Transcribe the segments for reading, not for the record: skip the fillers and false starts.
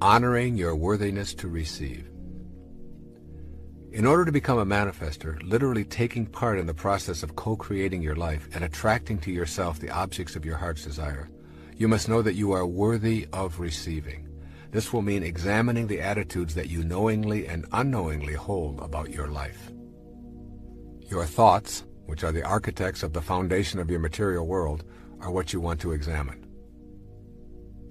Honoring your worthiness to receive. In order to become a manifester, literally taking part in the process of co-creating your life and attracting to yourself the objects of your heart's desire, you must know that you are worthy of receiving. This will mean examining the attitudes that you knowingly and unknowingly hold about your life. Your thoughts, which are the architects of the foundation of your material world, are what you want to examine.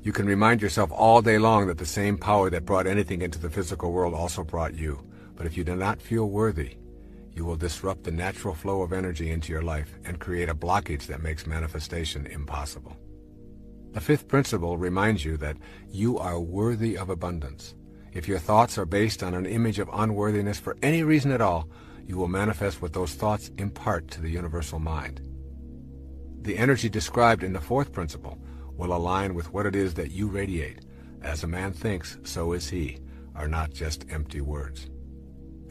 You can remind yourself all day long that the same power that brought anything into the physical world also brought you. But if you do not feel worthy, you will disrupt the natural flow of energy into your life and create a blockage that makes manifestation impossible. The fifth principle reminds you that you are worthy of abundance. If your thoughts are based on an image of unworthiness for any reason at all, you will manifest what those thoughts impart to the universal mind. The energy described in the fourth principle will align with what it is that you radiate. As a man thinks, so is he, are not just empty words.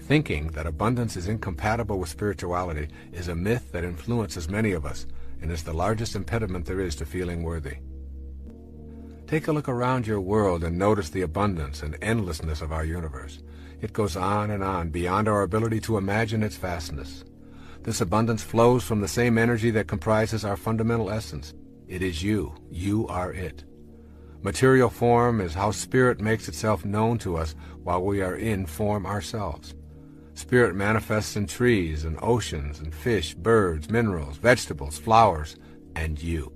Thinking that abundance is incompatible with spirituality is a myth that influences many of us and is the largest impediment there is to feeling worthy. Take a look around your world and notice the abundance and endlessness of our universe. It goes on and on beyond our ability to imagine its vastness. This abundance flows from the same energy that comprises our fundamental essence. It is you. You are it. Material form is how spirit makes itself known to us while we are in form ourselves. Spirit manifests in trees and oceans and fish, birds, minerals, vegetables, flowers, and you.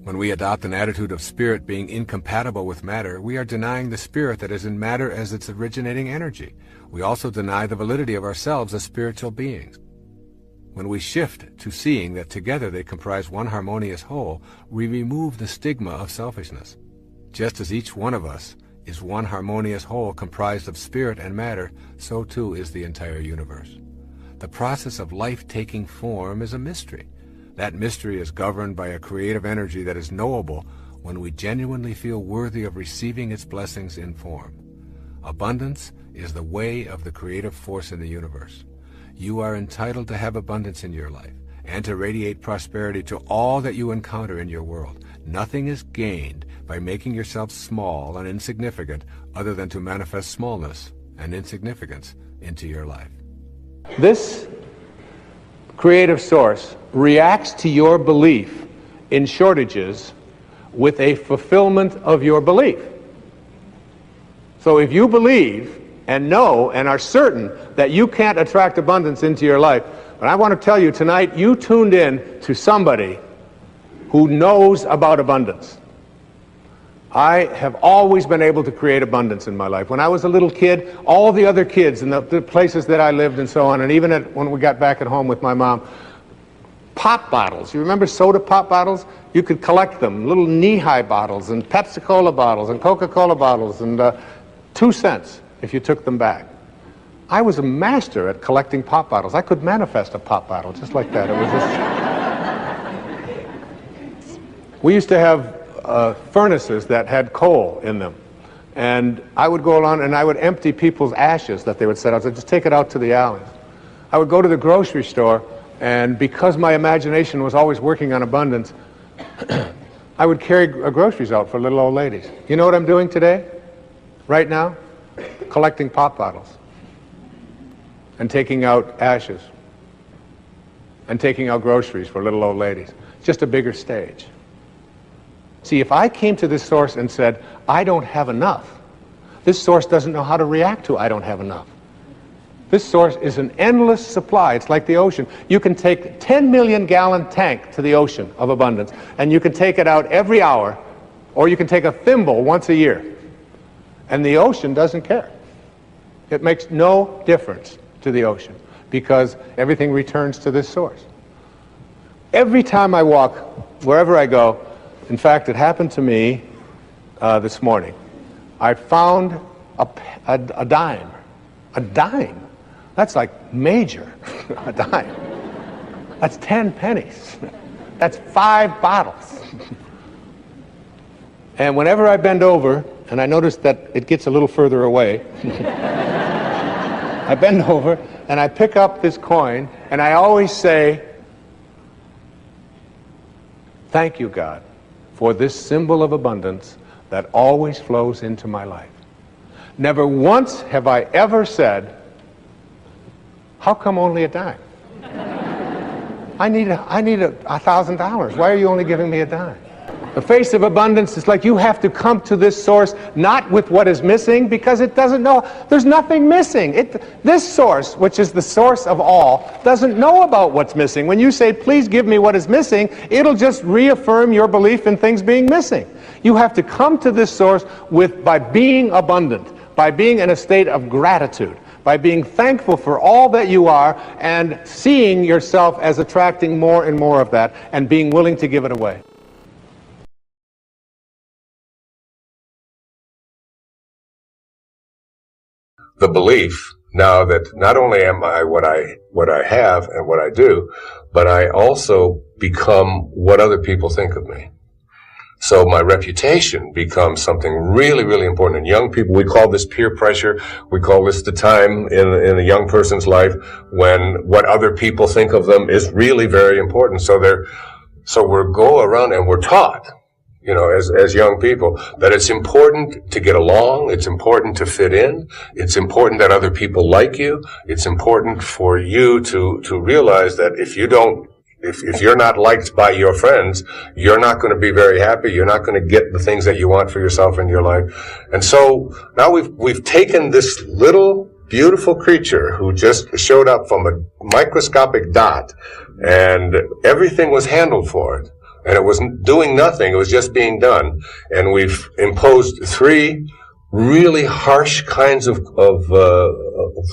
When we adopt an attitude of spirit being incompatible with matter, we are denying the spirit that is in matter as its originating energy. We also deny the validity of ourselves as spiritual beings. When we shift to seeing that together they comprise one harmonious whole, we remove the stigma of selfishness. Just as each one of us is one harmonious whole comprised of spirit and matter, so too is the entire universe. The process of life taking form is a mystery. That mystery is governed by a creative energy that is knowable when we genuinely feel worthy of receiving its blessings in form. Abundance is the way of the creative force in the universe. You are entitled to have abundance in your life and to radiate prosperity to all that you encounter in your world. Nothing is gained by making yourself small and insignificant other than to manifest smallness and insignificance into your life. This creative source reacts to your belief in shortages with a fulfillment of your belief. So if you believe and know and are certain that you can't attract abundance into your life, but I want to tell you tonight, you tuned in to somebody who knows about abundance. I have always been able to create abundance in my life. When I was a little kid, all the other kids in the places that I lived and so on, and even when we got back at home with my mom, pop bottles. You remember soda pop bottles? You could collect them, little knee-high bottles and Pepsi-Cola bottles and Coca-Cola bottles, and 2 cents if you took them back. I was a master at collecting pop bottles. I could manifest a pop bottle just like that. It was just... We used to have furnaces that had coal in them, and I would go along and I would empty people's ashes that they would set out. So just take it out to the alleys. I would go to the grocery store, and because my imagination was always working on abundance, I would carry groceries out for little old ladies. You know what I'm doing today? Right now? Collecting pop bottles and taking out ashes and taking out groceries for little old ladies. Just a bigger stage. See, if I came to this source and said, I don't have enough, this source doesn't know how to react to I don't have enough. This source is an endless supply. It's like the ocean. You can take a 10 million gallon tank to the ocean of abundance, and you can take it out every hour, or you can take a thimble once a year. And the ocean doesn't care. It makes no difference to the ocean because everything returns to this source. Every time I walk, wherever I go, in fact, it happened to me this morning. I found a dime. A dime? That's like major. A dime. That's 10 pennies. That's 5 bottles. And whenever I bend over, and I notice that it gets a little further away, I bend over and I pick up this coin, and I always say, thank you, God, for this symbol of abundance that always flows into my life. Never once have I ever said, how come only a dime? I need $1,000. Why are you only giving me a dime? The face of abundance is like you have to come to this source not with what is missing, because it doesn't know. There's nothing missing. This source, which is the source of all, doesn't know about what's missing. When you say, please give me what is missing, it'll just reaffirm your belief in things being missing. You have to come to this source by being abundant, by being in a state of gratitude, by being thankful for all that you are and seeing yourself as attracting more and more of that and being willing to give it away. The belief now that not only am I what I have and what I do, but I also become what other people think of me. So my reputation becomes something really, really important. In young people, we call this peer pressure. We call this the time in a young person's life when what other people think of them is really very important. So we go around and we're taught, you know, as young people, that it's important to get along, it's important to fit in, it's important that other people like you, it's important for you to realize that if you're not liked by your friends, you're not going to be very happy, you're not going to get the things that you want for yourself in your life. And so now we've taken this little beautiful creature who just showed up from a microscopic dot, and everything was handled for it. And it wasn't doing nothing, it was just being done. And we've imposed 3 really harsh kinds of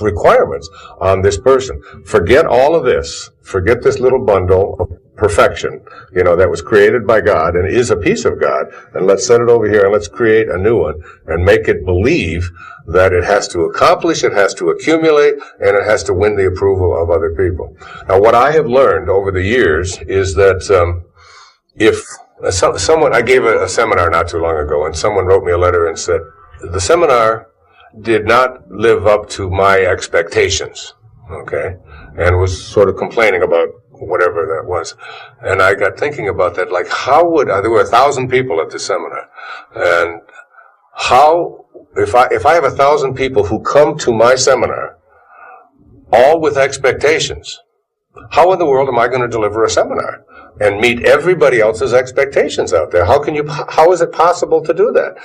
requirements on this person. Forget all of this. Forget this little bundle of perfection, you know, that was created by God and is a piece of God. And let's set it over here and let's create a new one and make it believe that it has to accomplish, it has to accumulate, and it has to win the approval of other people. Now, what I have learned over the years is that if someone, I gave a seminar not too long ago, and someone wrote me a letter and said, the seminar did not live up to my expectations, okay, and was sort of complaining about whatever that was. And I got thinking about that, like how would, there were 1,000 people at the seminar, and how, if I have 1,000 people who come to my seminar, all with expectations, how in the world am I going to deliver a seminar and meet everybody else's expectations out there? How is it possible to do that?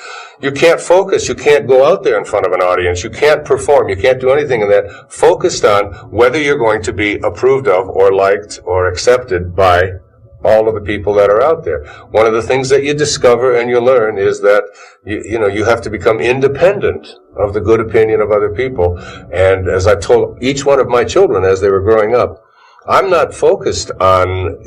You can't focus. You can't go out there in front of an audience. You can't perform. You can't do anything in that focused on whether you're going to be approved of or liked or accepted by all of the people that are out there. One of the things that you discover and you learn is that, you have to become independent of the good opinion of other people. And as I told each one of my children as they were growing up, I'm not focused on,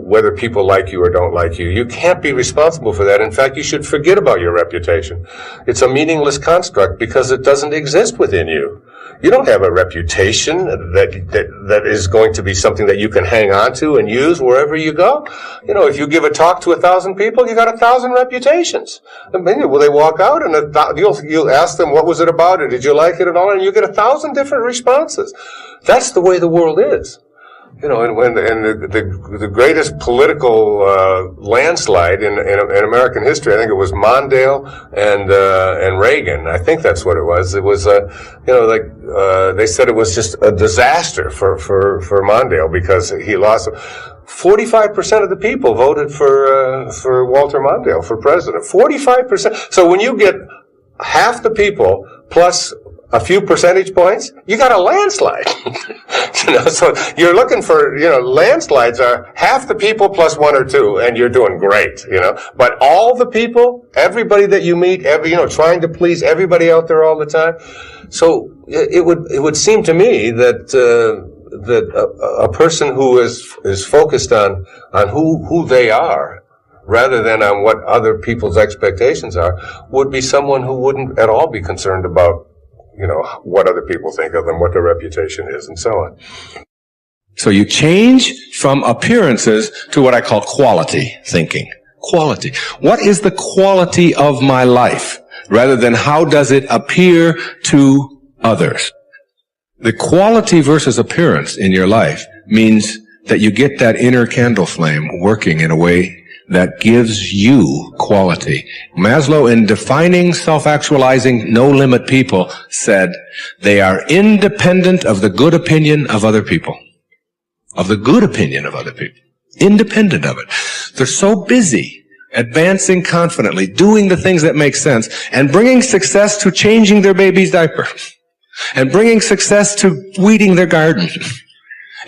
whether people like you or don't like you. You can't be responsible for that. In fact, you should forget about your reputation. It's a meaningless construct because it doesn't exist within you. You don't have a reputation that is going to be something that you can hang on to and use wherever you go. If you give a talk to 1,000 people, you got 1,000 reputations. And maybe will they walk out and you'll ask them, what was it about it? Did you like it at all? And you get 1,000 different responses. That's the way the world is. And the greatest political landslide in American history, I think it was Mondale and Reagan. I think that's what it was. It was they said it was just a disaster for Mondale because he lost. 45% of the people voted for Walter Mondale for president. 45%. So when you get half the people plus a few percentage points, you got a landslide. So you're looking for, landslides are half the people plus 1 or 2, and you're doing great, But all the people, everybody that you meet, trying to please everybody out there all the time. So it would seem to me that a person who is focused on who they are, rather than on what other people's expectations are, would be someone who wouldn't at all be concerned about what other people think of them, what their reputation is, and so on. So you change from appearances to what I call quality thinking. Quality. What is the quality of my life? Rather than how does it appear to others? The quality versus appearance in your life means that you get that inner candle flame working in a way that gives you quality. Maslow, in defining self-actualizing, no-limit people, said they are independent of the good opinion of other people. Of the good opinion of other people. Independent of it. They're so busy advancing confidently, doing the things that make sense, and bringing success to changing their baby's diaper, and bringing success to weeding their garden,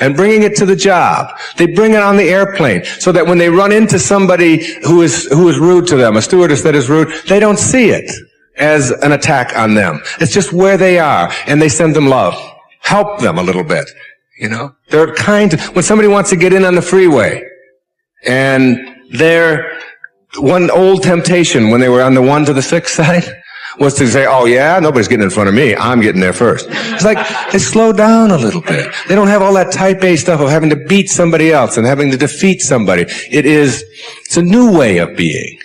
and bringing it to the job. They bring it on the airplane, so that when they run into somebody who is rude to them, a stewardess that is rude, they don't see it as an attack on them. It's just where they are, and they send them love. Help them a little bit, you know? They're kind to, when somebody wants to get in on the freeway, and they're, one old temptation when they were on the 1 to the 6 side was to say, oh yeah, nobody's getting in front of me, I'm getting there first. It's like, they slow down a little bit. They don't have all that type A stuff of having to beat somebody else and having to defeat somebody. It's a new way of being.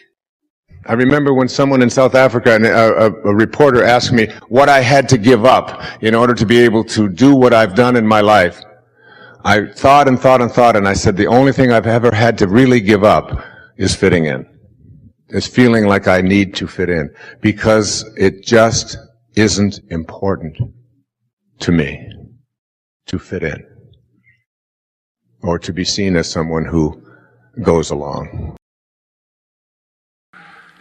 I remember when someone in South Africa, a reporter asked me what I had to give up in order to be able to do what I've done in my life. I thought and thought and thought, and I said the only thing I've ever had to really give up is fitting in. It's feeling like I need to fit in, because it just isn't important to me to fit in or to be seen as someone who goes along.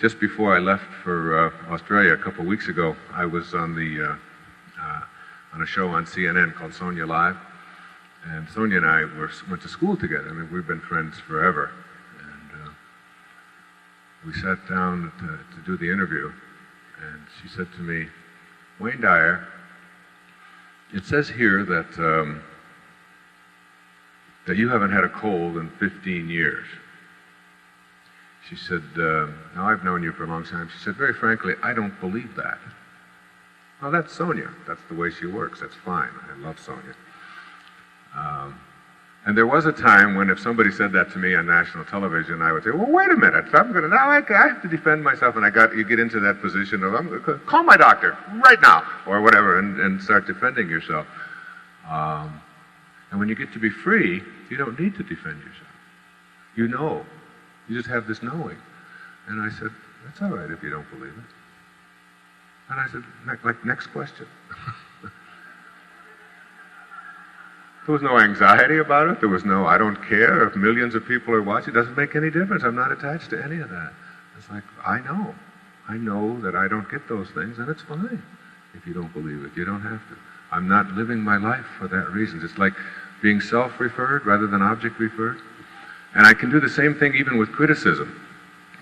Just before I left for Australia a couple of weeks ago, I was on a show on CNN called Sonia Live, and Sonia and I went to school together. I mean, we've been friends forever. We sat down to do the interview, and she said to me, Wayne Dyer, it says here that that you haven't had a cold in 15 years. She said, now I've known you for a long time. She said, very frankly, I don't believe that. Well, that's Sonia. That's the way she works. That's fine. I love Sonia. And there was a time when if somebody said that to me on national television, I would say, well, wait a minute. I have to defend myself. And you get into that position of, I'm going to call my doctor right now, or whatever, and start defending yourself. And when you get to be free, you don't need to defend yourself. You know. You just have this knowing. And I said, that's all right if you don't believe it. And I said, next question. There was no anxiety about it. There was no, I don't care if millions of people are watching. It doesn't make any difference. I'm not attached to any of that. It's like, I know. I know that I don't get those things, and it's fine if you don't believe it. You don't have to. I'm not living my life for that reason. It's like being self-referred rather than object-referred. And I can do the same thing even with criticism.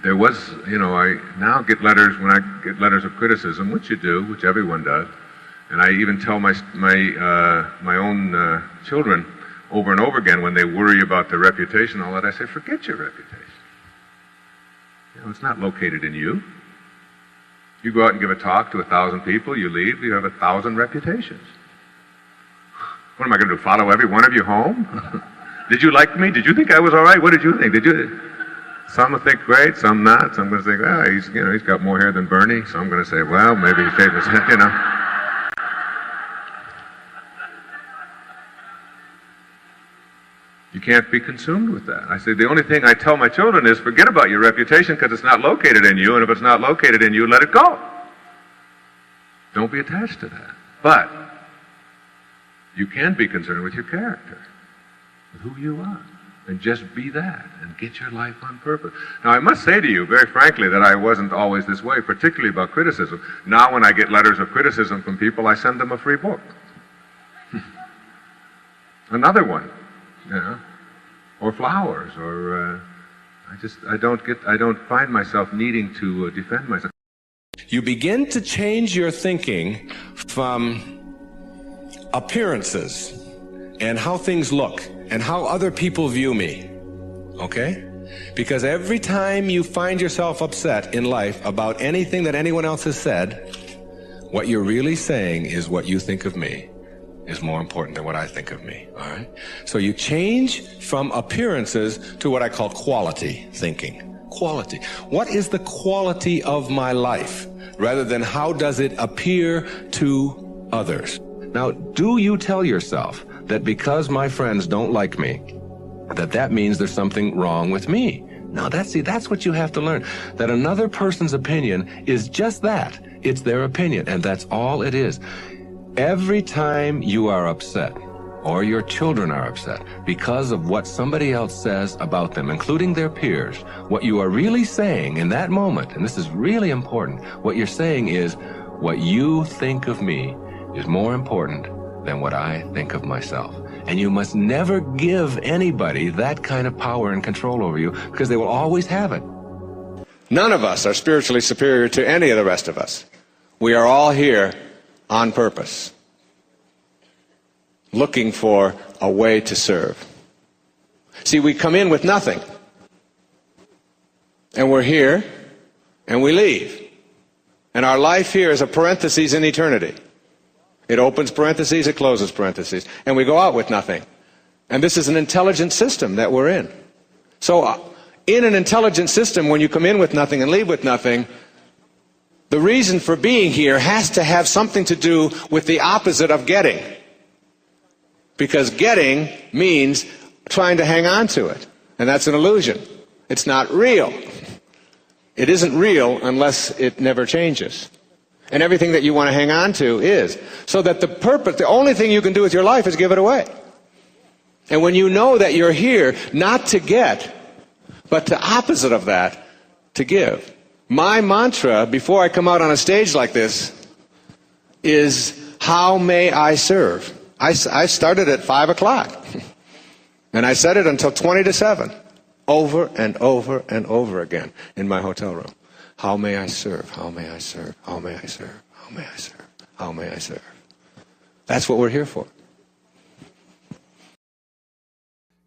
There was, I now get letters, when I get letters of criticism, which you do, which everyone does, and I even tell my own children over and over again when they worry about their reputation, all that, I say, forget your reputation. It's not located in you. You go out and give a talk to 1,000 people, you leave, you have 1,000 reputations. What am I going to do, follow every one of you home? Did you like me? Did you think I was all right? What did you think? Some will think great, some not. Some going to think, well, he's got more hair than Bernie. So I'm going to say, well, maybe he shaved his head, You can't be consumed with that. I say the only thing I tell my children is forget about your reputation because it's not located in you, and if it's not located in you, let it go. Don't be attached to that. But you can be concerned with your character, with who you are, and just be that and get your life on purpose. Now, I must say to you, very frankly, that I wasn't always this way, particularly about criticism. Now, when I get letters of criticism from people, I send them a free book. Another one. Or flowers, or I don't find myself needing to defend myself. You begin to change your thinking from appearances and how things look and how other people view me, okay? Because every time you find yourself upset in life about anything that anyone else has said, what you're really saying is what you think of me is more important than what I think of me, all right? So you change from appearances to what I call quality thinking. Quality. What is the quality of my life? Rather than how does it appear to others? Now, do you tell yourself that because my friends don't like me, that means there's something wrong with me? No, that's what you have to learn. That another person's opinion is just that. It's their opinion, and that's all it is. Every time you are upset, or your children are upset, because of what somebody else says about them, including their peers, what you are really saying in that moment, and this is really important, what you're saying is, what you think of me is more important than what I think of myself. And you must never give anybody that kind of power and control over you, because they will always have it. None of us are spiritually superior to any of the rest of us. We are all here on purpose, looking for a way to serve. See, we come in with nothing, and we're here, and we leave. And our life here is a parenthesis in eternity. It opens parentheses, it closes parentheses, and we go out with nothing. And this is an intelligent system that we're in. So in an intelligent system, when you come in with nothing and leave with nothing, the reason for being here has to have something to do with the opposite of getting. Because getting means trying to hang on to it. And that's an illusion. It's not real. It isn't real unless it never changes. And everything that you want to hang on to is. So that the only thing you can do with your life is give it away. And when you know that you're here not to get, but the opposite of that, to give. My mantra before I come out on a stage like this is, how may I serve? I started at 5 o'clock. And I said it until 20 to 7. Over and over and over again in my hotel room. How may I serve? How may I serve? How may I serve? How may I serve? How may I serve? That's what we're here for.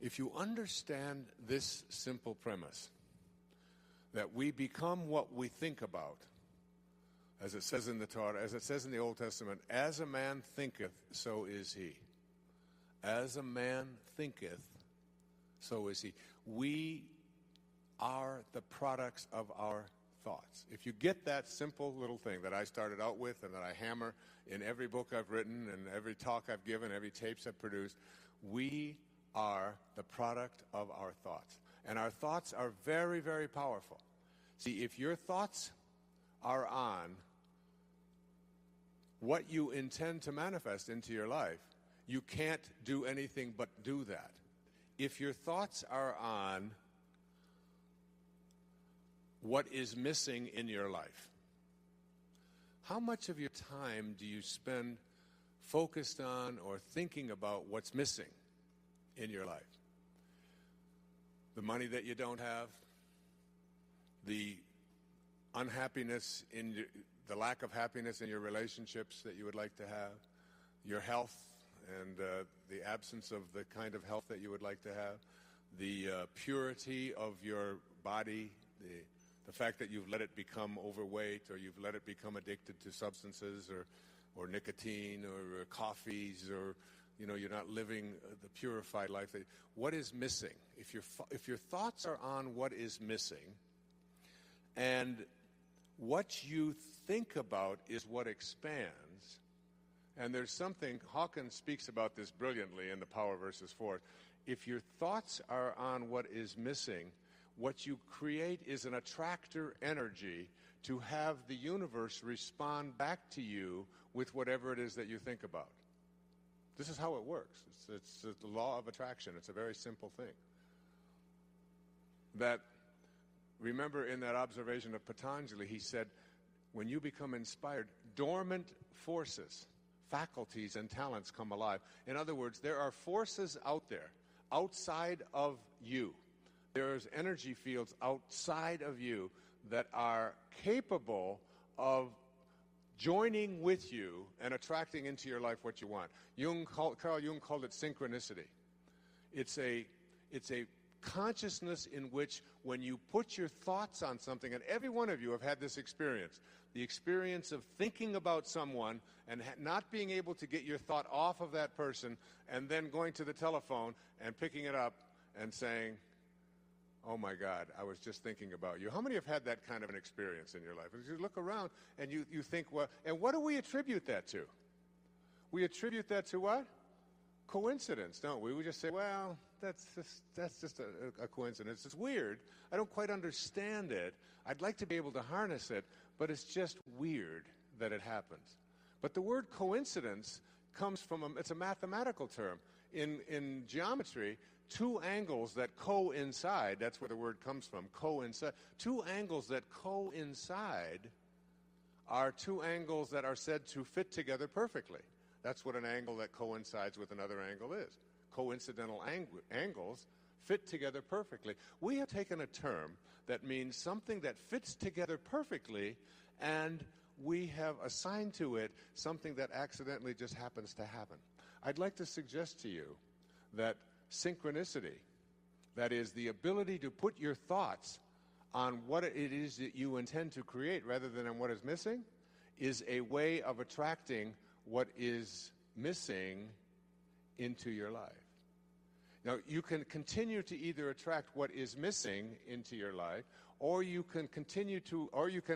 If you understand this simple premise, that we become what we think about, as it says in the Torah, as it says in the Old Testament, as a man thinketh, so is he. As a man thinketh, so is he. We are the products of our thoughts. If you get that simple little thing that I started out with and that I hammer in every book I've written and every talk I've given, every tapes I've produced, we are the product of our thoughts. And our thoughts are very, very powerful. See, if your thoughts are on what you intend to manifest into your life, you can't do anything but do that. If your thoughts are on what is missing in your life, how much of your time do you spend focused on or thinking about what's missing in your life? The money that you don't have, the unhappiness the lack of happiness in your relationships that you would like to have, your health and the absence of the kind of health that you would like to have, the purity of your body, the fact that you've let it become overweight or you've let it become addicted to substances or nicotine or coffees, or you're not living the purified life. What is missing? If your thoughts are on what is missing, and what you think about is what expands. And there's something, Hawkins speaks about this brilliantly in The Power versus Force. If your thoughts are on what is missing, what you create is an attractor energy to have the universe respond back to you with whatever it is that you think about. This is how it works. It's the law of attraction. It's a very simple thing. Remember in that observation of Patanjali, he said, when you become inspired, dormant forces, faculties, and talents come alive. In other words, there are forces out there, outside of you. There's energy fields outside of you that are capable of joining with you and attracting into your life what you want. Carl Jung called it synchronicity. It's a consciousness in which when you put your thoughts on something, and every one of you have had this experience, the experience of thinking about someone and not being able to get your thought off of that person, and then going to the telephone and picking it up and saying, oh my God, I was just thinking about you. How many have had that kind of an experience in your life? As you look around and you think, well, and what do we attribute that to? We attribute that to what? Coincidence, don't we? We just say, well, that's just a coincidence. It's weird. I don't quite understand it. I'd like to be able to harness it, but it's just weird that it happens. But the word coincidence comes from, it's a mathematical term. In geometry, two angles that coincide, that's where the word comes from, coincide. Two angles that coincide are two angles that are said to fit together perfectly. That's what an angle that coincides with another angle is. Coincidental angles fit together perfectly. We have taken a term that means something that fits together perfectly, and we have assigned to it something that accidentally just happens to happen. I'd like to suggest to you that synchronicity, that is the ability to put your thoughts on what it is that you intend to create rather than on what is missing, is a way of attracting what is missing into your life. Now, you can continue to either attract what is missing into your life, or you can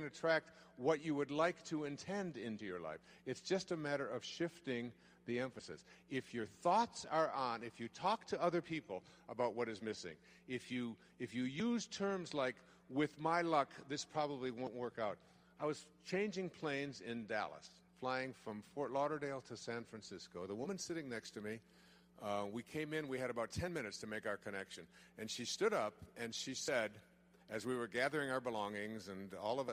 attract what you would like to intend into your life. It's just a matter of shifting the emphasis. If your thoughts are on, if you talk to other people about what is missing, if you use terms like, with my luck, this probably won't work out. I was changing planes in Dallas, flying from Fort Lauderdale to San Francisco. The woman sitting next to me, we came in, we had about 10 minutes to make our connection. And she stood up and she said, as we were gathering our belongings and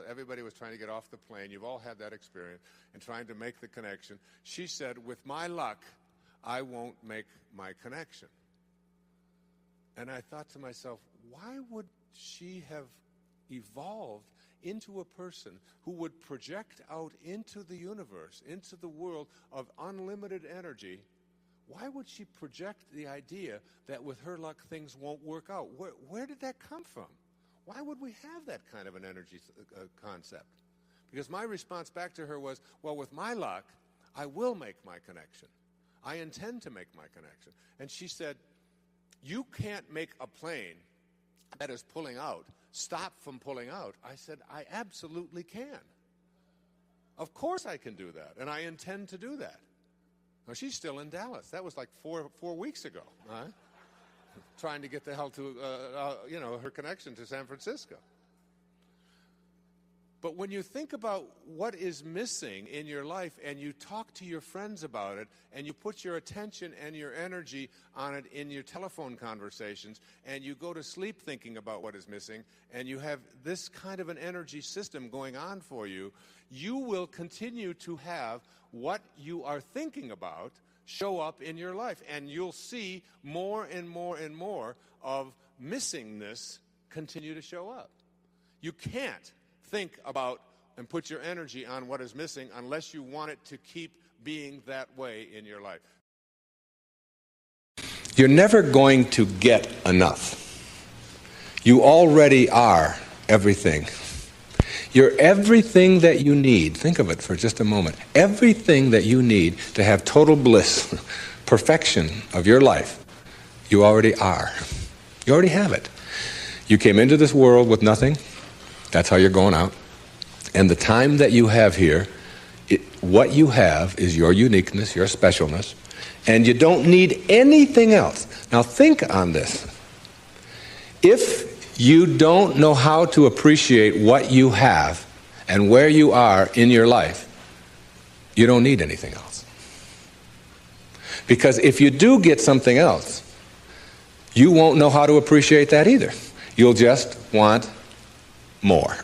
everybody was trying to get off the plane, you've all had that experience, and trying to make the connection, she said, with my luck, I won't make my connection. And I thought to myself, why would she have evolved into a person who would project out into the universe, into the world of unlimited energy? Why would she project the idea that with her luck things won't work out? Where did that come from? Why would we have that kind of an energy concept? Because my response back to her was, well, with my luck, I will make my connection. I intend to make my connection. And she said, you can't make a plane that is pulling out stop from pulling out. I said, I absolutely can. Of course I can do that, and I intend to do that. Now, she's still in Dallas. That was like four weeks ago, right? Trying to get the hell to, her connection to San Francisco. But when you think about what is missing in your life and you talk to your friends about it and you put your attention and your energy on it in your telephone conversations and you go to sleep thinking about what is missing and you have this kind of an energy system going on for you, you will continue to have what you are thinking about show up in your life, and you'll see more and more and more of missingness continue to show up. You can't think about and put your energy on what is missing unless you want it to keep being that way in your life. You're never going to get enough. You already are everything. You're everything that you need. Think of it for just a moment. Everything that you need to have total bliss, perfection of your life, you already are. You already have it. You came into this world with nothing. That's how you're going out. And the time that you have here, what you have is your uniqueness, your specialness, and you don't need anything else. Now think on this. If you don't know how to appreciate what you have and where you are in your life, you don't need anything else. Because if you do get something else, you won't know how to appreciate that either. You'll just want more.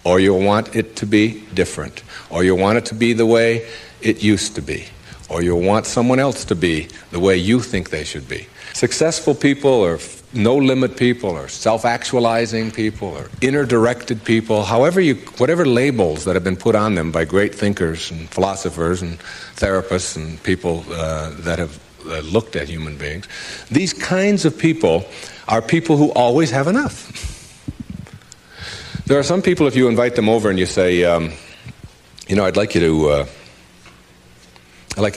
Or you'll want it to be different. Or you'll want it to be the way it used to be. Or you'll want someone else to be the way you think they should be. Successful people or no-limit people or self-actualizing people or inner-directed people, whatever labels that have been put on them by great thinkers and philosophers and therapists and people that have looked at human beings, these kinds of people are people who always have enough. There are some people, if you invite them over and you say, I'd like you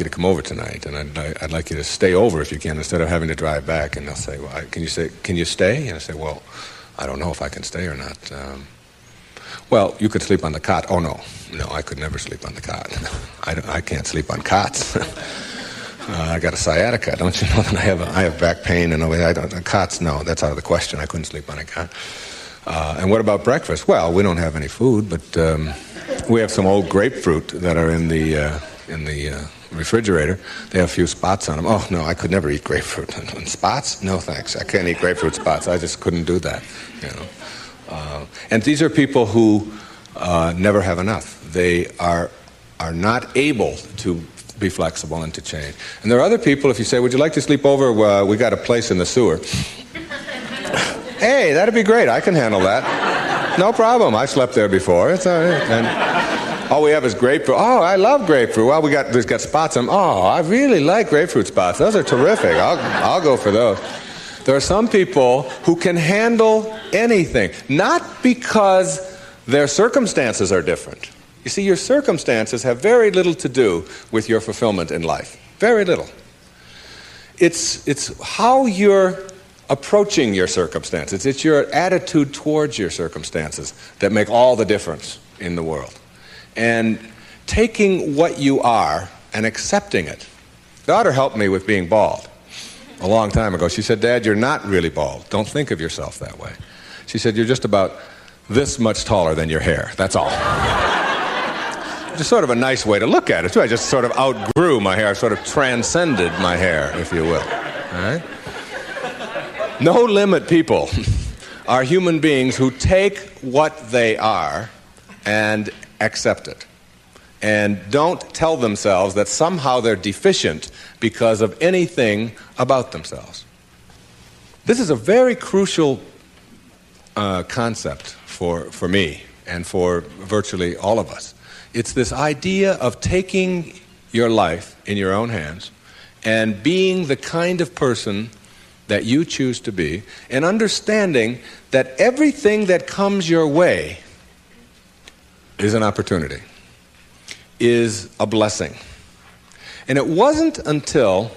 to come over tonight, and I'd like you to stay over if you can, instead of having to drive back. And they'll say, well, can you stay? And I say, well, I don't know if I can stay or not. Well, you could sleep on the cot. Oh, no, I could never sleep on the cot. I can't sleep on cots. I got a sciatica. Don't you know that I have back pain and cots? No, that's out of the question. I couldn't sleep on a cot. And what about breakfast? Well, we don't have any food, but we have some old grapefruit that are in the refrigerator. They have a few spots on them. Oh no, I could never eat grapefruit. And spots? No thanks. I can't eat grapefruit spots. I just couldn't do that. You know. And these are people who never have enough. They are not able to be flexible and to change. And there are other people, if you say, would you like to sleep over? We got a place in the sewer. Hey, that'd be great. I can handle that. No problem. I slept there before. It's all right. And all we have is grapefruit. Oh, I love grapefruit. Well, there's got spots on them. Oh, I really like grapefruit spots. Those are terrific. I'll go for those. There are some people who can handle anything, not because their circumstances are different. You see, your circumstances have very little to do with your fulfillment in life. Very little. It's how you're approaching your circumstances. It's your attitude towards your circumstances that make all the difference in the world. And taking what you are and accepting it. Daughter helped me with being bald a long time ago. She said, Dad, you're not really bald. Don't think of yourself that way. She said, you're just about this much taller than your hair. That's all. Just sort of a nice way to look at it, too. I just sort of outgrew my hair. I sort of transcended my hair, if you will. All right? No limit people are human beings who take what they are and accept it. And don't tell themselves that somehow they're deficient because of anything about themselves. This is a very crucial concept for me and for virtually all of us. It's this idea of taking your life in your own hands and being the kind of person that you choose to be, and understanding that everything that comes your way is an opportunity, is a blessing. And it wasn't until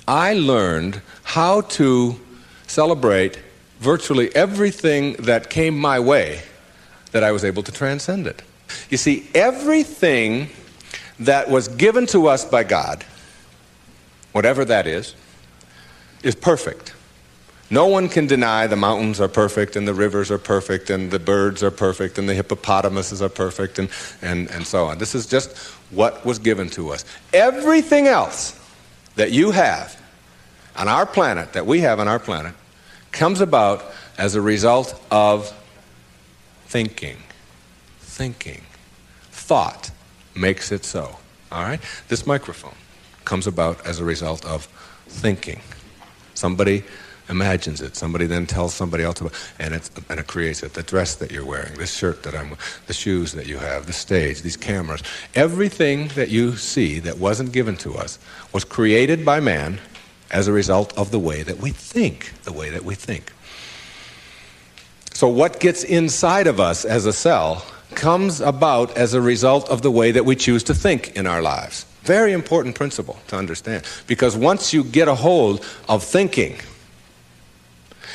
I learned how to celebrate virtually everything that came my way that I was able to transcend it. You see, everything that was given to us by God, whatever that is perfect. No one can deny the mountains are perfect and the rivers are perfect and the birds are perfect and the hippopotamuses are perfect and so on. This is just what was given to us. Everything else that you have on our planet, that we have on our planet, comes about as a result of thinking. Thought makes it so. All right? This microphone comes about as a result of thinking. Somebody imagines it. Somebody then tells somebody else about it, and it creates it. The dress that you're wearing, this shirt that I'm wearing, the shoes that you have, the stage, these cameras. Everything that you see that wasn't given to us was created by man as a result of the way that we think. So what gets inside of us as a cell comes about as a result of the way that we choose to think in our lives. Very important principle to understand. Because once you get a hold of thinking,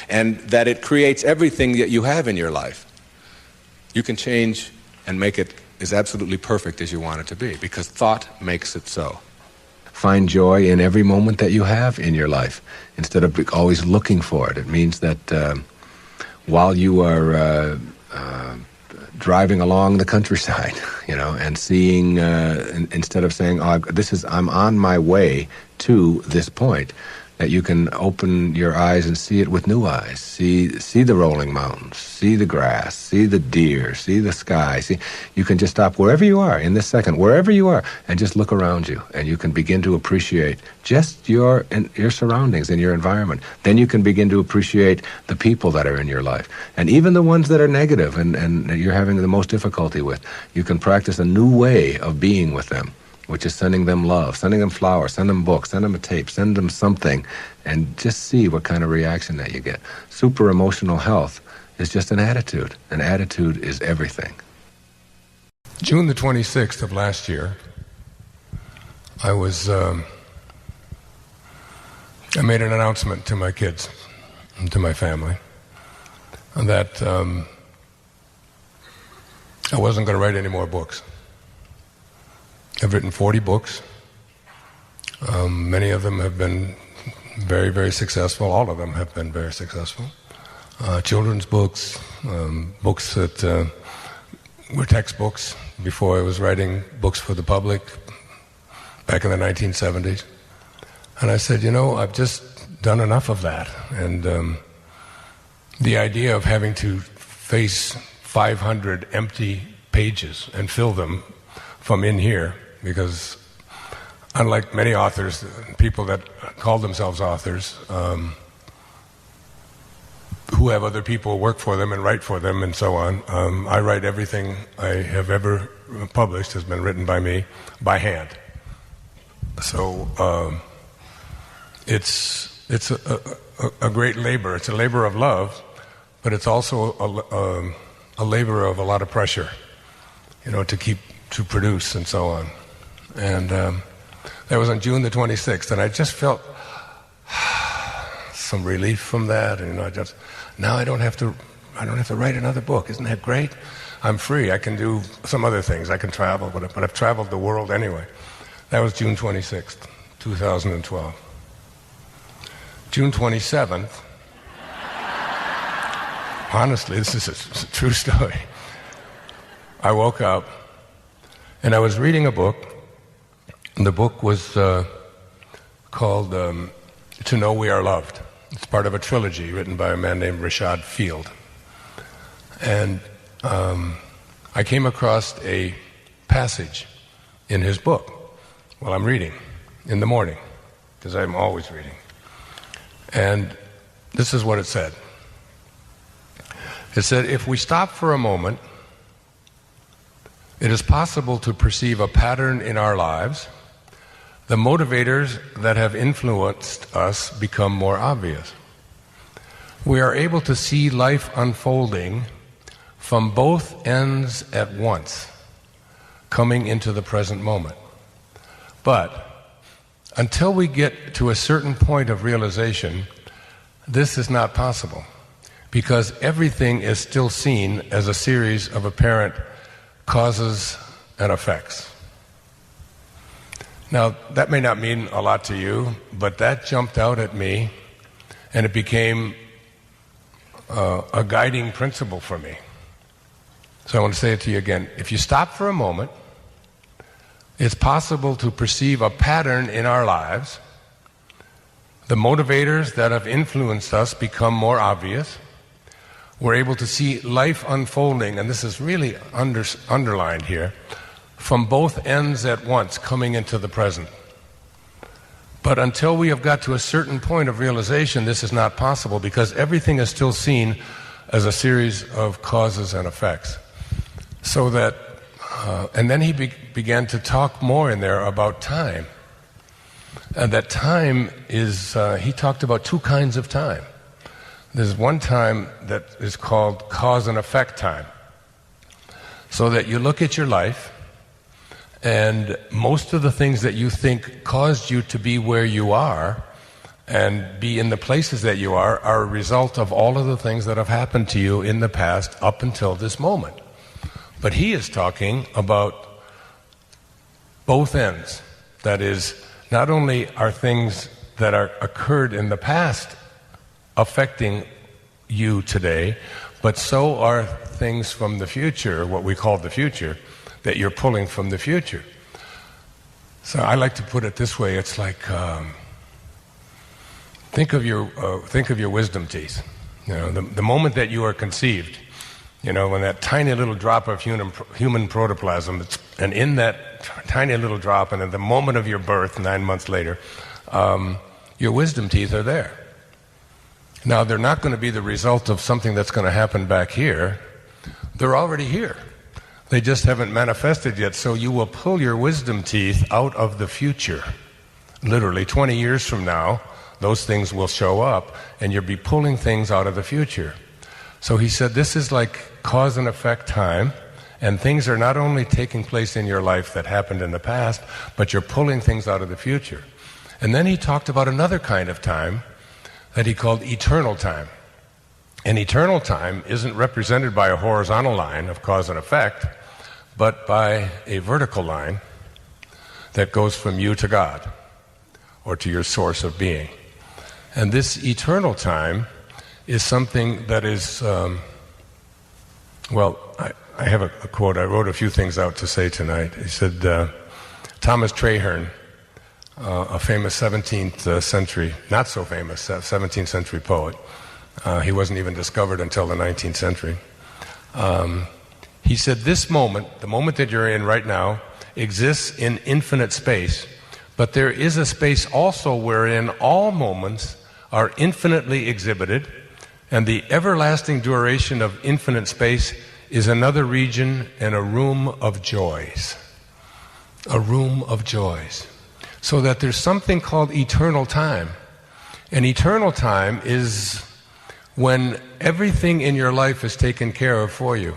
and that it creates everything that you have in your life, you can change and make it as absolutely perfect as you want it to be, because thought makes it so. Find joy in every moment that you have in your life, instead of always looking for it. It means that while you are driving along the countryside, and seeing, instead of saying, I'm on my way to this point, that you can open your eyes and see it with new eyes. See the rolling mountains, see the grass, see the deer, see the sky. You can just stop wherever you are in this second, wherever you are, and just look around you, and you can begin to appreciate just your surroundings and your environment. Then you can begin to appreciate the people that are in your life, and even the ones that are negative and you're having the most difficulty with. You can practice a new way of being with them, which is sending them love, sending them flowers, send them books, send them a tape, send them something, and just see what kind of reaction that you get. Super emotional health is just an attitude. An attitude is everything. June the 26th of last year, I made an announcement to my kids and to my family that I wasn't going to write any more books. I've written 40 books. Many of them have been very, very successful. All of them have been very successful. Children's books, books that were textbooks before I was writing books for the public back in the 1970s. And I said, I've just done enough of that. And the idea of having to face 500 empty pages and fill them from in here, because unlike many authors, people that call themselves authors, who have other people work for them and write for them and so on, I write everything I have ever published has been written by me by hand. So it's a great labor. It's a labor of love, but it's also a labor of a lot of pressure, to produce and so on. And that was on June the 26th, and I just felt some relief from that. And now I don't have to write another book. Isn't that great? I'm free. I can do some other things. I can travel, but I've traveled the world anyway. That was June 26th, 2012. June 27th. Honestly, this is a true story. I woke up and I was reading a book. The book was called To Know We Are Loved. It's part of a trilogy written by a man named Rashad Field. And I came across a passage in his book while I'm reading in the morning, because I'm always reading. And this is what it said. It said, if we stop for a moment, it is possible to perceive a pattern in our lives. The motivators that have influenced us become more obvious. We are able to see life unfolding from both ends at once, coming into the present moment. But until we get to a certain point of realization, this is not possible, because everything is still seen as a series of apparent causes and effects. Now, that may not mean a lot to you, but that jumped out at me, and it became a guiding principle for me. So I want to say it to you again. If you stop for a moment, it's possible to perceive a pattern in our lives. The motivators that have influenced us become more obvious. We're able to see life unfolding, and this is really underlined here, from both ends at once, coming into the present. But until we have got to a certain point of realization, this is not possible, because everything is still seen as a series of causes and effects. So that, and then he began to talk more in there about time. And that time is, he talked about two kinds of time. There's one time that is called cause and effect time. So that you look at your life, and most of the things that you think caused you to be where you are and be in the places that you are a result of all of the things that have happened to you in the past up until this moment. But he is talking about both ends. That is, not only are things that are occurred in the past affecting you today, but so are things from the future, what we call the future, that you're pulling from the future. So I like to put it this way. It's like think of your wisdom teeth. The moment that you are conceived, when that tiny little drop of human protoplasm, and in that tiny little drop, and at the moment of your birth, 9 months later, your wisdom teeth are there. Now, they're not going to be the result of something that's going to happen back here. They're already here. They just haven't manifested yet, so you will pull your wisdom teeth out of the future. Literally, 20 years from now, those things will show up, and you'll be pulling things out of the future. So he said this is like cause and effect time, and things are not only taking place in your life that happened in the past, but you're pulling things out of the future. And then he talked about another kind of time that he called eternal time. And eternal time isn't represented by a horizontal line of cause and effect, but by a vertical line that goes from you to God. or to your source of being. And this eternal time is something that is, I have a quote. I wrote a few things out to say tonight. He said, Thomas Traherne, a famous 17th century, not so famous, 17th century poet. He wasn't even discovered until the 19th century. He said, this moment, the moment that you're in right now, exists in infinite space, but there is a space also wherein all moments are infinitely exhibited, and the everlasting duration of infinite space is another region and a room of joys. A room of joys. So that there's something called eternal time. And eternal time is when everything in your life is taken care of for you.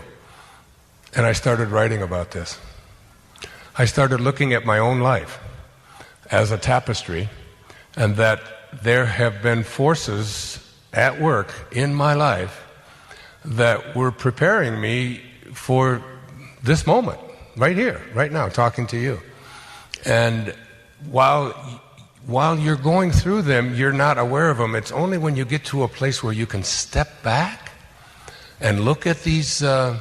And I started writing about this. I started looking at my own life as a tapestry, and that there have been forces at work in my life that were preparing me for this moment, right here, right now, talking to you. And while you're going through them, you're not aware of them. It's only when you get to a place where you can step back and look at these, all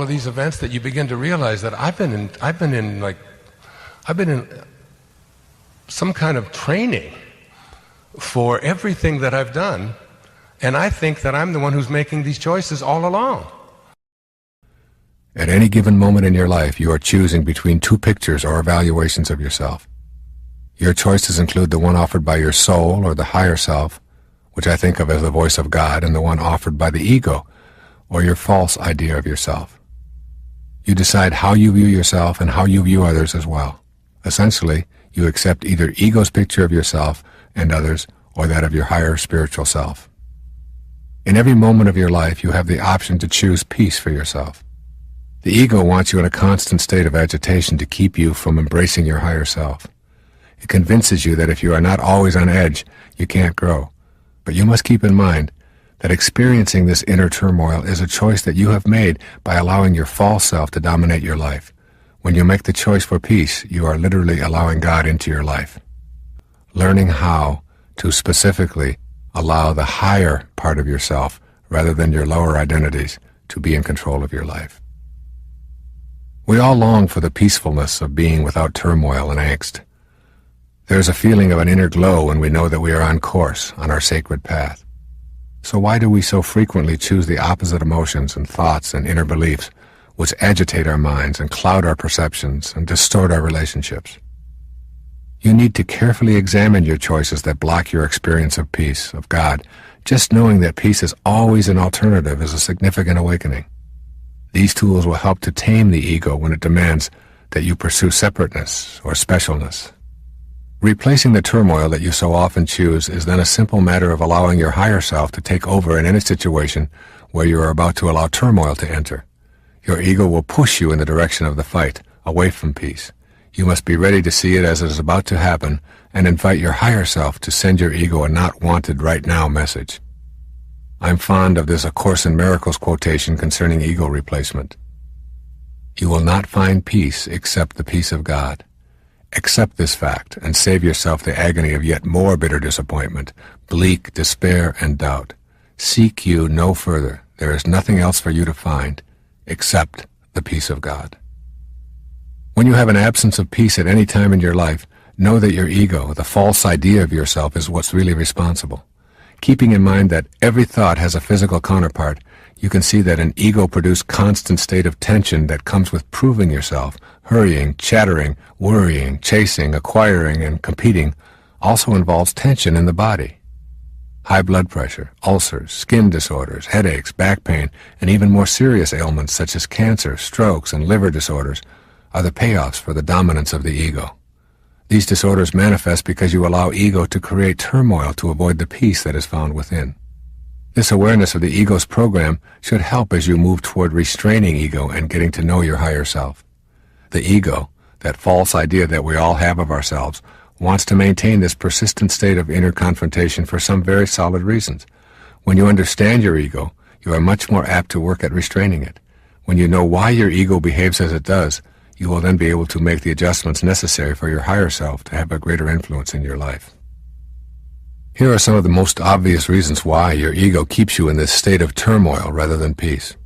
of these events, that you begin to realize that I've been in some kind of training for everything that I've done, and I think that I'm the one who's making these choices all along. At any given moment in your life, you are choosing between two pictures or evaluations of yourself. Your choices include the one offered by your soul or the higher self, which I think of as the voice of God, and the one offered by the ego, or your false idea of yourself. You decide how you view yourself and how you view others as well. Essentially, you accept either ego's picture of yourself and others, or that of your higher spiritual self. In every moment of your life, you have the option to choose peace for yourself. The ego wants you in a constant state of agitation to keep you from embracing your higher self. It convinces you that if you are not always on edge, you can't grow. But you must keep in mind that experiencing this inner turmoil is a choice that you have made by allowing your false self to dominate your life. When you make the choice for peace, you are literally allowing God into your life. Learning how to specifically allow the higher part of yourself, rather than your lower identities, to be in control of your life. We all long for the peacefulness of being without turmoil and angst. There is a feeling of an inner glow when we know that we are on course, on our sacred path. So why do we so frequently choose the opposite emotions and thoughts and inner beliefs which agitate our minds and cloud our perceptions and distort our relationships? You need to carefully examine your choices that block your experience of peace, of God. Just knowing that peace is always an alternative is a significant awakening. These tools will help to tame the ego when it demands that you pursue separateness or specialness. Replacing the turmoil that you so often choose is then a simple matter of allowing your higher self to take over in any situation where you are about to allow turmoil to enter. Your ego will push you in the direction of the fight, away from peace. You must be ready to see it as it is about to happen and invite your higher self to send your ego a not wanted right now message. I'm fond of this A Course in Miracles quotation concerning ego replacement. You will not find peace except the peace of God. Accept this fact and save yourself the agony of yet more bitter disappointment, bleak despair and doubt. Seek you no further. There is nothing else for you to find except the peace of God. When you have an absence of peace at any time in your life, know that your ego, the false idea of yourself, is what's really responsible. Keeping in mind that every thought has a physical counterpart, you can see that an ego-produced constant state of tension that comes with proving yourself, hurrying, chattering, worrying, chasing, acquiring, and competing also involves tension in the body. High blood pressure, ulcers, skin disorders, headaches, back pain, and even more serious ailments such as cancer, strokes, and liver disorders are the payoffs for the dominance of the ego. These disorders manifest because you allow ego to create turmoil to avoid the peace that is found within. This awareness of the ego's program should help as you move toward restraining ego and getting to know your higher self. The ego, that false idea that we all have of ourselves, wants to maintain this persistent state of inner confrontation for some very solid reasons. When you understand your ego, you are much more apt to work at restraining it. When you know why your ego behaves as it does, You will then be able to make the adjustments necessary for your higher self to have a greater influence in your life. Here are some of the most obvious reasons why your ego keeps you in this state of turmoil rather than peace.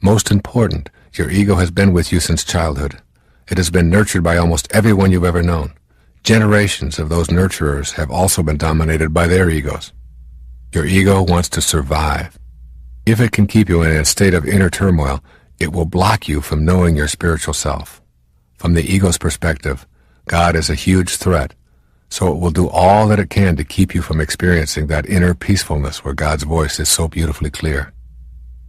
Most important, your ego has been with you since childhood. It has been nurtured by almost everyone you've ever known. Generations of those nurturers have also been dominated by their egos. Your ego wants to survive. If it can keep you in a state of inner turmoil, it will block you from knowing your spiritual self. From the ego's perspective, God is a huge threat, so it will do all that it can to keep you from experiencing that inner peacefulness where God's voice is so beautifully clear.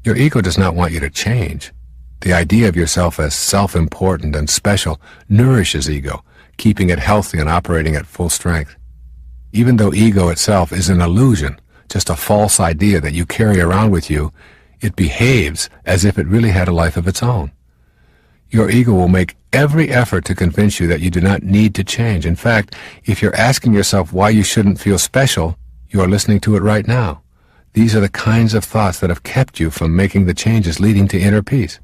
Your ego does not want you to change. The idea of yourself as self-important and special nourishes ego, keeping it healthy and operating at full strength. Even though ego itself is an illusion, just a false idea that you carry around with you, it behaves as if it really had a life of its own. Your ego will make every effort to convince you that you do not need to change. In fact, if you're asking yourself why you shouldn't feel special, you are listening to it right now. These are the kinds of thoughts that have kept you from making the changes leading to inner peace.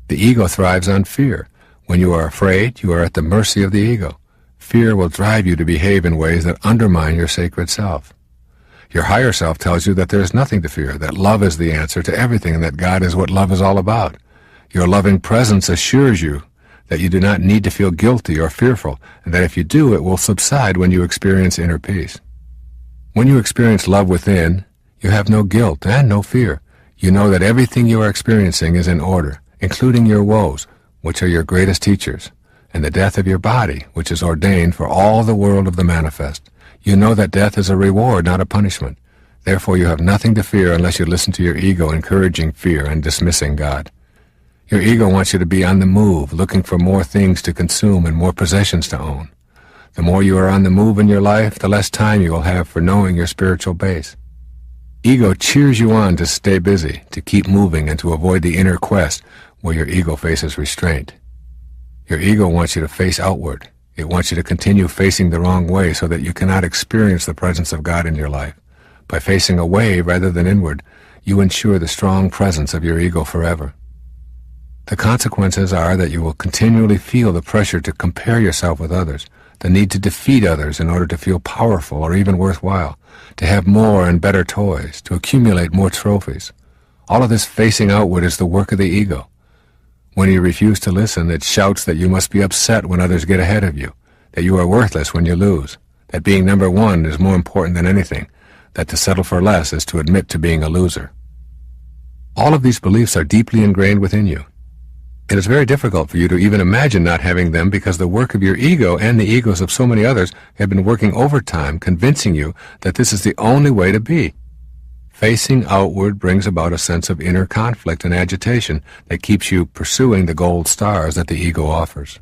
The ego thrives on fear. When you are afraid, you are at the mercy of the ego. Fear will drive you to behave in ways that undermine your sacred self. Your higher self tells you that there is nothing to fear, that love is the answer to everything, and that God is what love is all about. Your loving presence assures you that you do not need to feel guilty or fearful, and that if you do, it will subside when you experience inner peace. When you experience love within, you have no guilt and no fear. You know that everything you are experiencing is in order, including your woes, which are your greatest teachers, and the death of your body, which is ordained for all the world of the manifest. You know that death is a reward, not a punishment. Therefore, you have nothing to fear unless you listen to your ego encouraging fear and dismissing God. Your ego wants you to be on the move, looking for more things to consume and more possessions to own. The more you are on the move in your life, the less time you will have for knowing your spiritual base. Ego cheers you on to stay busy, to keep moving, and to avoid the inner quest where your ego faces restraint. Your ego wants you to face outward. It wants you to continue facing the wrong way so that you cannot experience the presence of God in your life. By facing away rather than inward, you ensure the strong presence of your ego forever. The consequences are that you will continually feel the pressure to compare yourself with others, the need to defeat others in order to feel powerful or even worthwhile, to have more and better toys, to accumulate more trophies. All of this facing outward is the work of the ego. When you refuse to listen, it shouts that you must be upset when others get ahead of you, that you are worthless when you lose, that being number one is more important than anything, that to settle for less is to admit to being a loser. All of these beliefs are deeply ingrained within you. It is very difficult for you to even imagine not having them because the work of your ego and the egos of so many others have been working overtime, convincing you that this is the only way to be. Facing outward brings about a sense of inner conflict and agitation that keeps you pursuing the gold stars that the ego offers.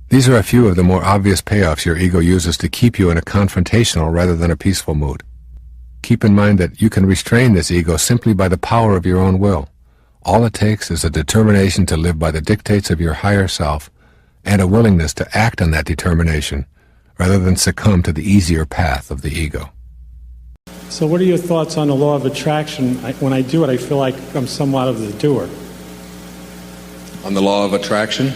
These are a few of the more obvious payoffs your ego uses to keep you in a confrontational rather than a peaceful mood. Keep in mind that you can restrain this ego simply by the power of your own will. All it takes is a determination to live by the dictates of your higher self and a willingness to act on that determination rather than succumb to the easier path of the ego. So what are your thoughts on the law of attraction? When I do it, I feel like I'm somewhat of the doer. On the law of attraction?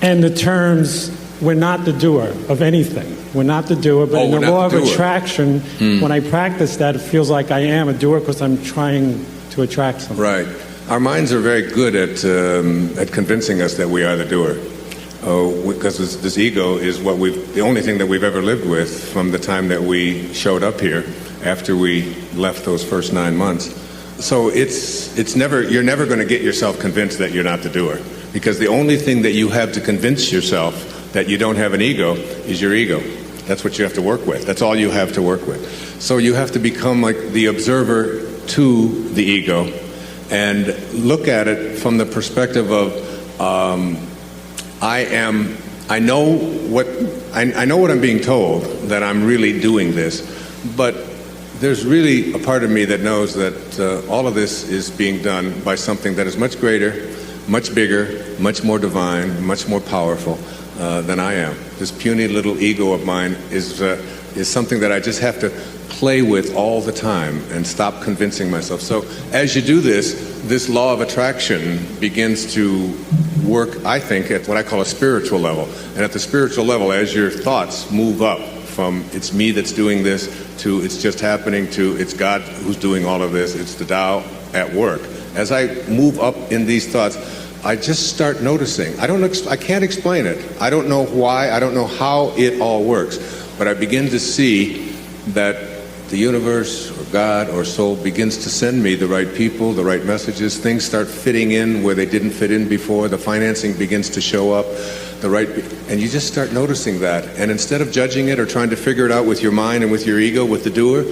And the terms, we're not the doer of anything. We're not the doer, but in the law of attraction, when I practice that, it feels like I am a doer because I'm trying to attract something. Right. Our minds are very good at convincing us that we are the doer. Because this ego is the only thing that we've ever lived with from the time that we showed up here after we left those first 9 months. So you're never going to get yourself convinced that you're not the doer, because the only thing that you have to convince yourself that you don't have an ego is your ego. That's what you have to work with. That's all you have to work with. So you have to become like the observer to the ego and look at it from the perspective of I know what I'm being told, that I'm really doing this, but there's really a part of me that knows that all of this is being done by something that is much greater, much bigger, much more divine, much more powerful than I am. This puny little ego of mine is something that I just have to play with all the time and stop convincing myself. So as you do this, this law of attraction begins to work, I think, at what I call a spiritual level. And at the spiritual level, as your thoughts move up from it's me that's doing this to it's just happening to it's God who's doing all of this, it's the Tao at work. As I move up in these thoughts, I just start noticing. I can't explain it. I don't know why. I don't know how it all works. But I begin to see that the universe or God or soul begins to send me the right people, the right messages. Things start fitting in where they didn't fit in before. The financing begins to show up. And you just start noticing that. And instead of judging it or trying to figure it out with your mind and with your ego, with the doer,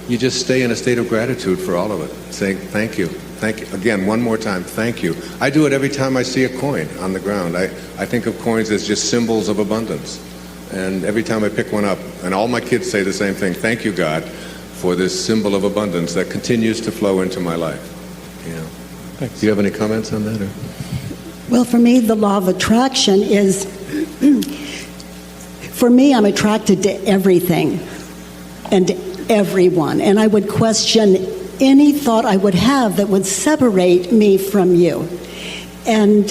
you just stay in a state of gratitude for all of it, saying thank you. Thank you. Again, one more time, thank you. I do it every time I see a coin on the ground. I think of coins as just symbols of abundance. And every time I pick one up, and all my kids say the same thing, thank you, God, for this symbol of abundance that continues to flow into my life. Thanks. Do you have any comments on that? Or? Well, for me, the law of attraction is, for me, I'm attracted to everything and everyone. And I would question any thought I would have that would separate me from you. And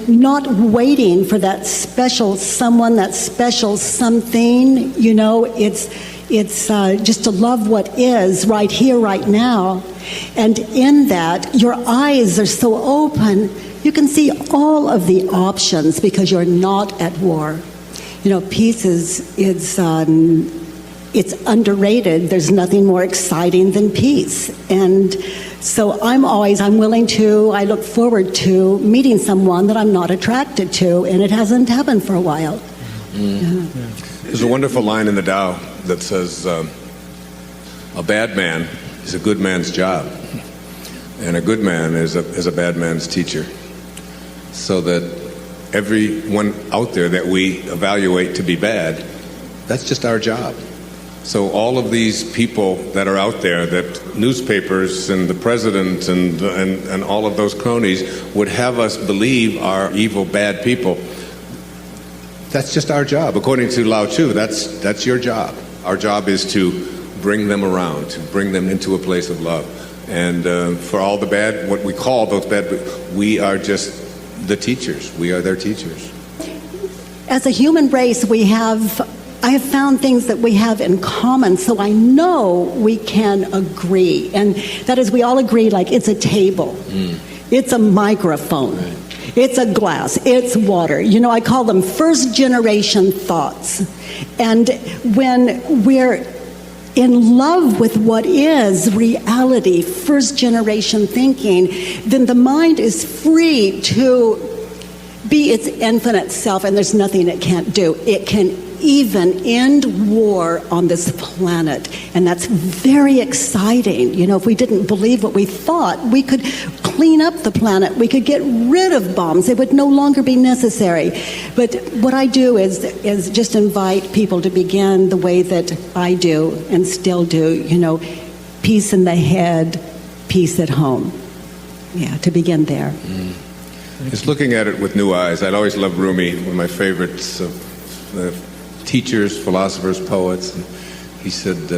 not waiting for that special someone, that special something, it's just to love what is right here, right now. And in that, your eyes are so open, you can see all of the options because you're not at war. Peace it's underrated. There's nothing more exciting than peace. And so I look forward to meeting someone that I'm not attracted to, and it hasn't happened for a while. There's a wonderful line in the Tao that says, a bad man is a good man's job, and a good man is a bad man's teacher. So that everyone out there that we evaluate to be bad, that's just our job. So all of these people that are out there, that newspapers and the president and all of those cronies would have us believe are evil, bad people, that's just our job. According to Lao Tzu, that's your job. Our job is to bring them around, to bring them into a place of love. And for all the bad, what we call those bad, we are just the teachers. We are their teachers. As a human race, I have found things that we have in common, so I know we can agree. And that is, we all agree, like it's a table, it's a microphone, it's a glass, it's water. I call them first-generation thoughts. And when we're in love with what is reality, first-generation thinking, then the mind is free to be its infinite self, and there's nothing it can't do. It can even end war on this planet, and that's very exciting. If we didn't believe what we thought, we could clean up the planet. We could get rid of bombs. They would no longer be necessary. But what I do is just invite people to begin the way that I do and still do, peace in the head, peace at home. Yeah, to begin there. Just looking at it with new eyes. I'd always loved Rumi, one of my favorites of teachers, philosophers, poets. And he said,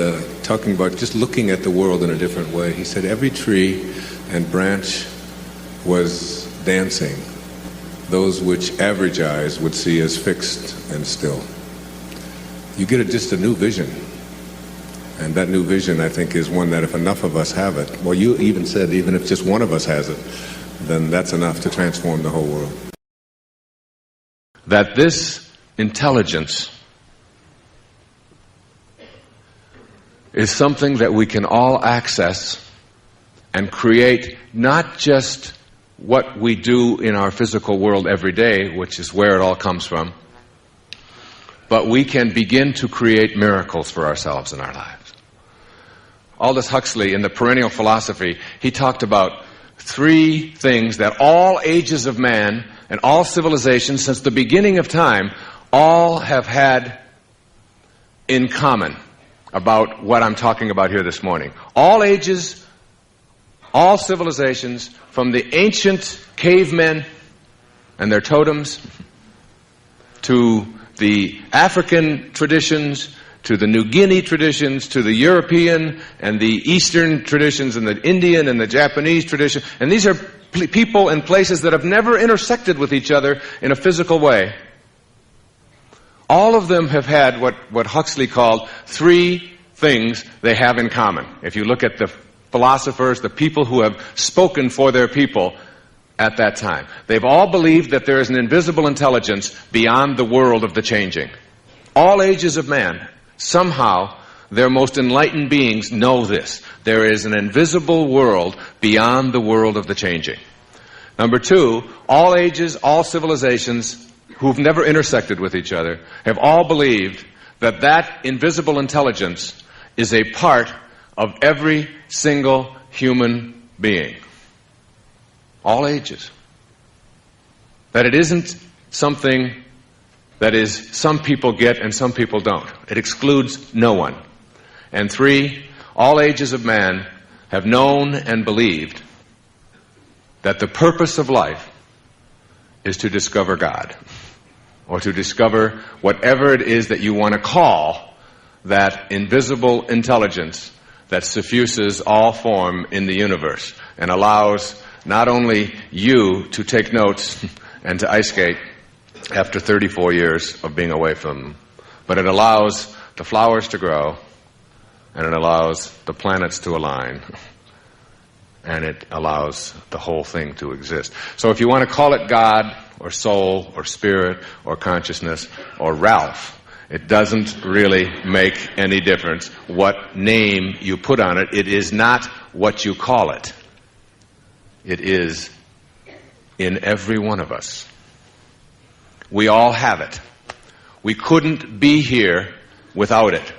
talking about just looking at the world in a different way, he said every tree and branch was dancing, those which average eyes would see as fixed and still. You get just a new vision. And that new vision, I think, is one that if enough of us have it, well, you even said even if just one of us has it, then that's enough to transform the whole world. That this intelligence is something that we can all access and create not just what we do in our physical world every day, which is where it all comes from, but we can begin to create miracles for ourselves in our lives. Aldous Huxley, in the Perennial Philosophy, he talked about 3 things that all ages of man and all civilizations since the beginning of time all have had in common about what I'm talking about here this morning. All ages, all civilizations, from the ancient cavemen and their totems to the African traditions, to the New Guinea traditions, to the European and the Eastern traditions, and the Indian and the Japanese tradition. And these are people and places that have never intersected with each other in a physical way. All of them have had what Huxley called three things they have in common. If you look at the philosophers, the people who have spoken for their people at that time, they've all believed that there is an invisible intelligence beyond the world of the changing. All ages of man, somehow, their most enlightened beings know this. There is an invisible world beyond the world of the changing. Number two, all ages, all civilizations who've never intersected with each other have all believed that that invisible intelligence is a part of every single human being. All ages. That it isn't something that is some people get and some people don't. It excludes no one. And three, all ages of man have known and believed that the purpose of life is to discover God, or to discover whatever it is that you want to call that invisible intelligence that suffuses all form in the universe and allows not only you to take notes and to ice skate after 34 years of being away from them, but it allows the flowers to grow, and it allows the planets to align, and it allows the whole thing to exist. So if you want to call it God or soul or spirit or consciousness or Ralph, it doesn't really make any difference what name you put on it. It is not what you call it. It is in every one of us. We all have it. We couldn't be here without it.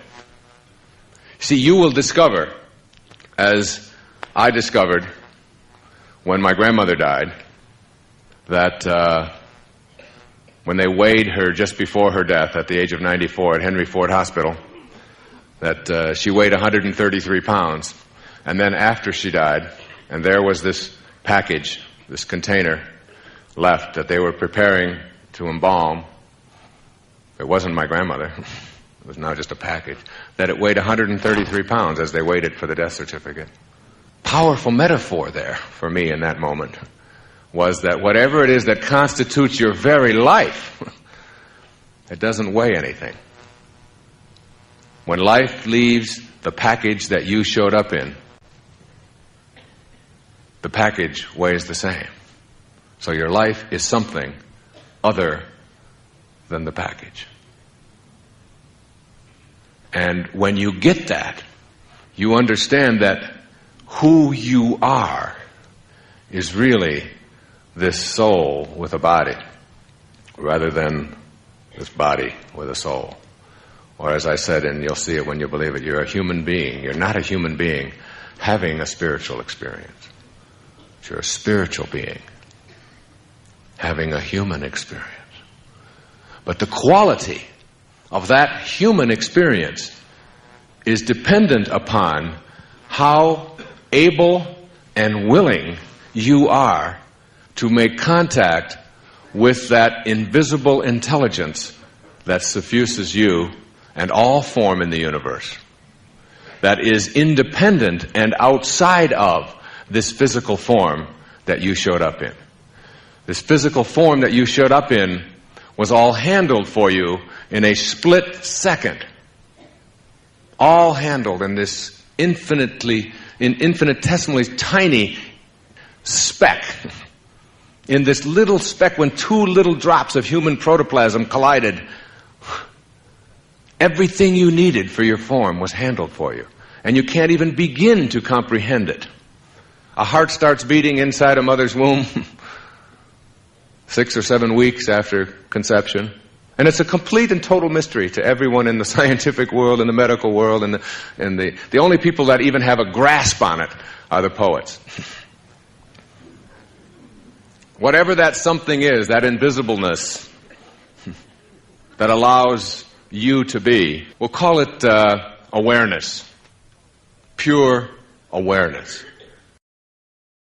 See, you will discover, as I discovered when my grandmother died, that when they weighed her just before her death at the age of 94 at Henry Ford Hospital, that she weighed 133 pounds. And then after she died, and there was this package, this container left that they were preparing to embalm. It wasn't my grandmother. It was now just a package. That it weighed 133 pounds as they waited for the death certificate. Powerful metaphor there for me in that moment was that whatever it is that constitutes your very life, it doesn't weigh anything. When life leaves the package that you showed up in, the package weighs the same. So your life is something other than the package. And when you get that, you understand that who you are is really this soul with a body, rather than this body with a soul. Or as I said, and you'll see it when you believe it, you're a human being. You're not a human being having a spiritual experience. You're a spiritual being having a human experience. But the quality of that human experience is dependent upon how able and willing you are to make contact with that invisible intelligence that suffuses you and all form in the universe, that is independent and outside of this physical form that you showed up in. This physical form that you showed up in was all handled for you in a split second. All handled in this infinitesimally tiny speck. In this little speck, when two little drops of human protoplasm collided, everything you needed for your form was handled for you. And you can't even begin to comprehend it. A heart starts beating inside a mother's womb 6 or 7 weeks after conception. And it's a complete and total mystery to everyone in the scientific world and the medical world, and the only people that even have a grasp on it are the poets. Whatever that something is, that invisibleness that allows you to be, we'll call it awareness. Pure awareness.